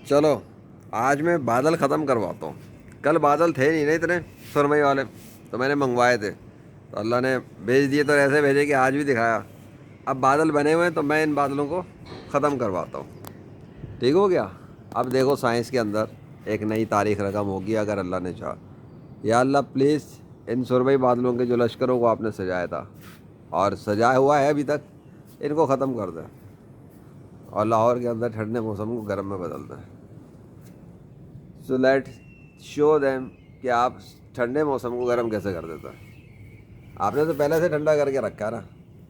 چلو آج میں بادل ختم کرواتا ہوں. کل بادل تھے نہیں نا اتنے سرمئی والے، تو میں نے منگوائے تھے، تو اللہ نے بھیج دیے، تو ایسے بھیجے کہ آج بھی دکھایا. اب بادل بنے ہوئے ہیں تو میں ان بادلوں کو ختم کرواتا ہوں. ٹھیک ہو گیا. اب دیکھو سائنس کے اندر ایک نئی تاریخ رقم ہوگی اگر اللہ نے چاہا. یا اللہ پلیز ان سرمئی بادلوں کے جو لشکروں کو آپ نے سجایا تھا اور سجایا ہوا ہے ابھی تک، ان کو ختم کر دیں اور لاہور کے اندر ٹھنڈے موسم کو گرم میں بدل دیں. سو لیٹ شو دیم کہ آپ ٹھنڈے موسم کو گرم کیسے کر دیتے ہیں. آپ نے تو پہلے سے ٹھنڈا کر کے رکھا ہے نا،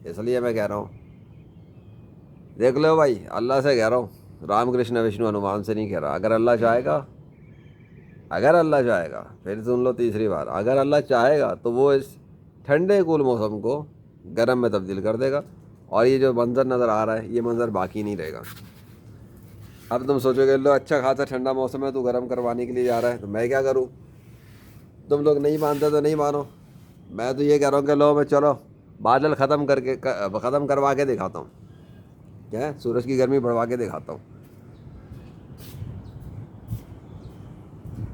اس لیے میں کہہ رہا ہوں. دیکھ لو بھائی، اللہ سے کہہ رہا ہوں، رام کرشن وشنو ہنومان سے نہیں کہہ رہا. اگر اللہ چاہے گا، اگر اللہ چاہے گا، پھر سن لو تیسری بار، اگر اللہ چاہے گا تو وہ اس ٹھنڈے کول موسم کو گرم میں تبدیل کر دے گا. اور یہ جو منظر نظر آ رہا ہے، یہ منظر باقی نہیں رہے گا. اب تم سوچو گے لو اچھا خاصا ٹھنڈا موسم ہے تو گرم کروانے کے لیے جا رہا ہے، تو میں کیا کروں؟ تم لوگ نہیں مانتے تو نہیں مانو. میں تو یہ کہہ رہا ہوں کہ لو میں چلو بادل ختم کروا کے دکھاتا ہوں. کیا ہے؟ سورج کی گرمی بڑھوا کے دکھاتا ہوں.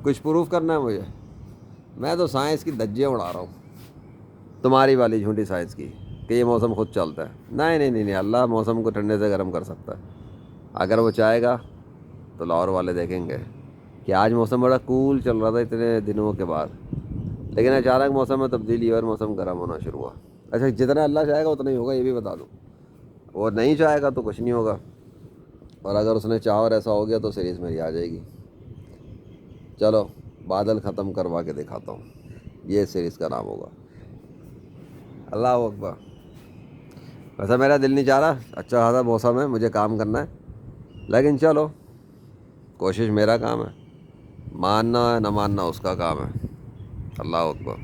کچھ پروف کرنا ہے مجھے؟ میں تو سائنس کی دھجیاں اڑا رہا ہوں، تمہاری والی جھوٹی سائنس کی کہ یہ موسم خود چلتا ہے. نہیں نہیں نہیں نہیں، اللہ موسم کو ٹھنڈے سے گرم کر سکتا ہے اگر وہ چاہے گا. تو لاہور والے دیکھیں گے کہ آج موسم بڑا کول چل رہا تھا اتنے دنوں کے بعد، لیکن اچانک موسم میں تبدیلی اور موسم گرم ہونا شروع ہوا. اچھا جتنا اللہ چاہے گا اتنا ہی ہوگا، یہ بھی بتا دوں. وہ نہیں چاہے گا تو کچھ نہیں ہوگا، اور اگر اس نے چاہا اور ایسا ہو گیا تو سیریز میری آ جائے گی. چلو بادل ختم کروا کے دکھاتا ہوں، یہ سیریز کا نام ہوگا. اللہ اکبر. ویسا میرا دل نہیں چاہ رہا، اچھا خاصا موسم ہے، مجھے کام کرنا ہے، لیکن چلو کوشش میرا کام ہے، ماننا ہے نہ ماننا اس کا کام ہے. اللہ اکبر.